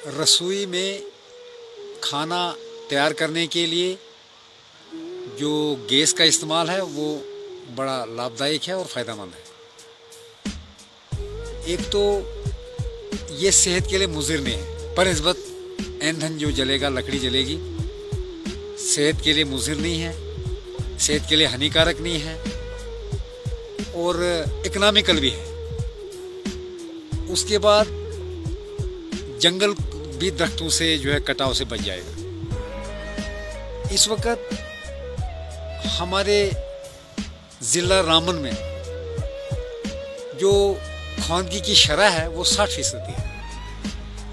रसोई में खाना तैयार करने के लिए जो गैस का इस्तेमाल है वो बड़ा लाभदायक है और फ़ायदेमंद है। एक तो ये सेहत के लिए मुज़िर नहीं है, बनिस्बत ईंधन जो जलेगा, लकड़ी जलेगी, सेहत के लिए मुज़िर नहीं है, सेहत के लिए हानिकारक नहीं है और इकनॉमिकल भी है। उसके बाद जंगल भी दरख्तों से जो है कटाव से बच जाएगा। इस वक्त हमारे ज़िला रामबन में जो ख्वानगी की शरह है वो 60% है,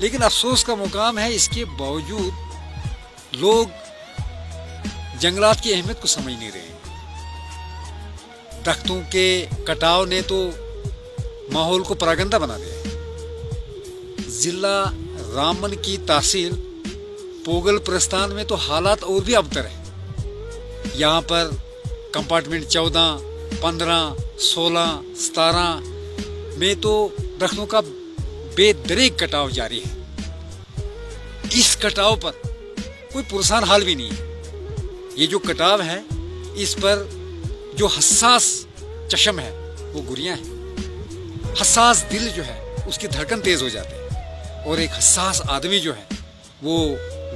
लेकिन अफसोस का मुकाम है इसके बावजूद लोग जंगलात की अहमियत को समझ नहीं रहे हैं। दरख्तों के कटाव ने तो माहौल को परागंदा बना दिया है। ज़िला रामबन की तहसील पोगल प्रस्थान में तो हालात और भी अबतर है। यहाँ पर कंपार्टमेंट 14, 15, 16, 17 में तो दरख्तों का बेदरेक कटाव जारी है। इस कटाव पर कोई पुरसान हाल भी नहीं है। ये जो कटाव है इस पर जो हसास चश्म है वो गुरियां हैं। हसास दिल जो है उसकी धड़कन तेज हो जाती है और एक हसास आदमी जो है वो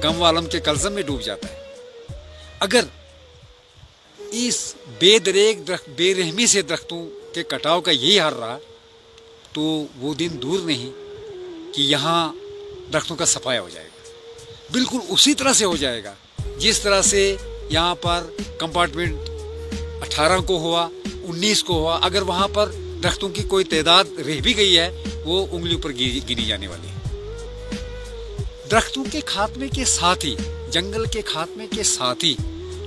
गम व अलम के कलज़म में डूब जाता है। अगर इस बेरहमी से दरख्तों के कटाव का यही हाल रहा तो वो दिन दूर नहीं कि यहाँ दरख्तों का सफाया हो जाएगा। बिल्कुल उसी तरह से हो जाएगा जिस तरह से यहाँ पर कंपार्टमेंट 18 को हुआ, 19 को हुआ। अगर वहाँ पर दरख्तों की कोई तादाद रह भी गई है वो उंगलियों पर गिनी जाने वाली है। दरख्तों के खात्मे के साथ ही, जंगल के खात्मे के साथ ही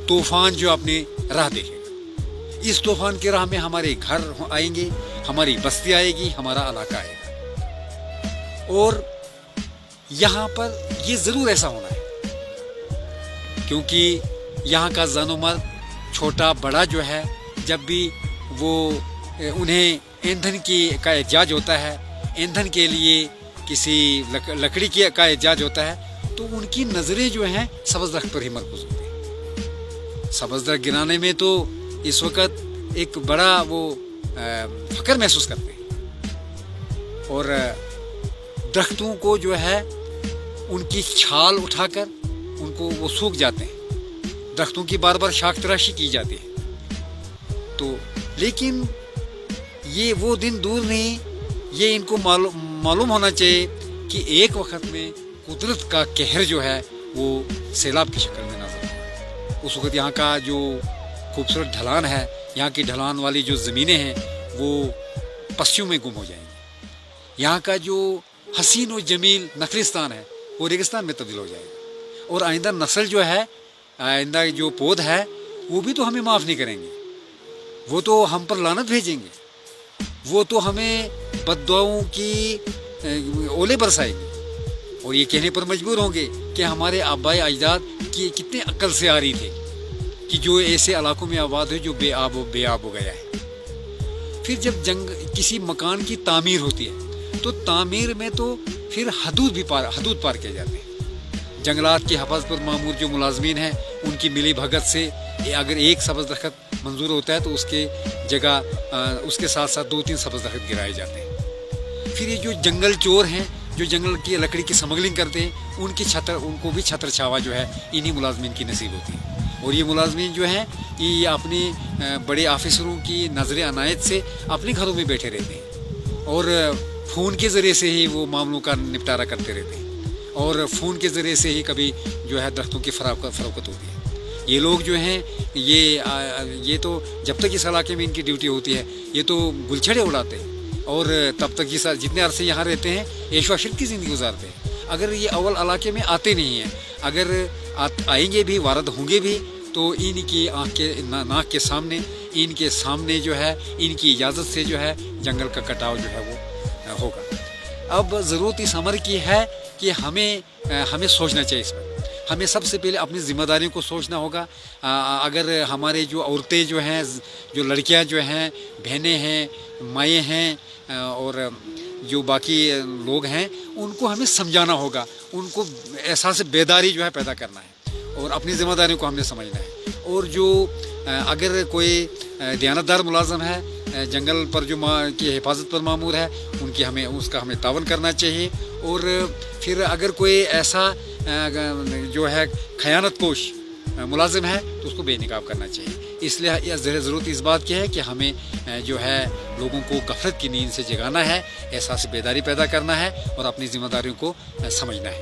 तूफान जो अपनी राह देखेगा। इस तूफान की राह में हमारे घर आएंगे, हमारी बस्ती आएगी, हमारा इलाका आएगा। और यहाँ पर ये ज़रूर ऐसा होना है क्योंकि यहाँ का ज़ानो-मर्द, छोटा बड़ा जो है, जब भी वो उन्हें ईंधन का एहतियाज होता है, ईंधन के लिए किसी लकड़ी का एहतियाज होता है, तो उनकी नज़रें जो हैं सब्ज़ दरख्त पर ही मरकूज़ होती हैं। सब्ज़ दरख्त गिराने में तो इस वक्त एक बड़ा वो फ़ख्र महसूस करते हैं और दरख्तों को जो है उनकी छाल उठाकर उनको वो सूख जाते हैं। दरख्तों की बार बार शाख तराशी की जाती है। तो लेकिन ये वो दिन दूर नहीं, ये इनको मालूम होना चाहिए कि एक वक्त में कुदरत का कहर जो है वो सैलाब की शक्ल में नजर आता। उस वक्त यहाँ का जो खूबसूरत ढलान है, यहाँ की ढलान वाली जो ज़मीनें हैं वो पस्तियों में गुम हो जाएंगी। यहाँ का जो हसीन और जमील नखलिस्तान है वो रेगिस्तान में तब्दील हो जाएगा। और आइंदा नस्ल जो है, आइंदा जो पौध है वो भी तो हमें माफ़ नहीं करेंगे। वो तो हम पर लानत भेजेंगे, वो तो हमें बद्दुआओं की ओले बरसाएंगे और ये कहने पर मजबूर होंगे कि हमारे आबाए अजदाद की कितने अक्ल से आ रही थे कि जो ऐसे इलाकों में आबाद है जो बेआब हो गया है। फिर जब किसी मकान की तामीर होती है तो तामीर में तो फिर हदूद पार किए जाते हैं। जंगलात की हफाजत पर मामूर जो मुलाजमीन हैं उनकी मिली भगत से अगर एक सब्ज़ दरख्त मंजूर होता है तो उसके जगह उसके साथ साथ 2-3 सब्ज़ दरख्त गिराए जाते हैं। फिर ये जो जंगल चोर हैं जो जंगल की लकड़ी की स्मगलिंग करते हैं उनको भी छत्र छावा जो है इन्हीं मुलाजमीन की नसीब होती है। और ये मुलाजमीन जो हैं ये अपने बड़े ऑफिसरों की नज़र अनायत से अपने घरों में बैठे रहते हैं और फ़ोन के ज़रिए से ही वो मामलों का निपटारा करते रहते हैं और फ़ोन के ज़रिए से ही कभी जो है दरख्तों की फरोख्त होती है। ये लोग जो हैं ये तो जब तक इस इलाके में इनकी ड्यूटी होती है ये तो गुलछड़े उड़ाते हैं और तब तक ये जितने अरसे यहाँ रहते हैं ऐशो-आराम की ज़िंदगी गुजारते हैं। अगर ये अव्वल इलाके में आते नहीं हैं, अगर आएंगे भी, वारद होंगे भी, तो इनकी नाक के सामने, इनके सामने जो है इनकी इजाज़त से जो है जंगल का कटाव जो है वो होगा। अब ज़रूरत इस अमर की है कि हमें सोचना चाहिए इस पर। हमें सबसे पहले अपनी ज़िम्मेदारियों को सोचना होगा। अगर हमारे जो औरतें जो हैं, जो लड़कियां जो हैं, बहनें हैं, माएँ हैं और جو باقی لوگ ہیں ان کو ہمیں سمجھانا ہوگا، ان کو احساس بیداری جو ہے پیدا کرنا ہے اور اپنی ذمہ داریوں کو ہم نے سمجھنا ہے. اور جو اگر کوئی دیانتدار ملازم ہے جنگل پر جو کی حفاظت پر مامور ہے اس کا ہمیں تعاون کرنا چاہیے. اور پھر اگر کوئی ایسا جو ہے خیانت کوش ملازم ہے تو اس کو بے نقاب کرنا چاہیے. اس لیے ضرورت اس بات کی ہے کہ ہمیں جو ہے لوگوں کو غفلت کی نیند سے جگانا ہے، احساس بیداری پیدا کرنا ہے اور اپنی ذمہ داریوں کو سمجھنا ہے.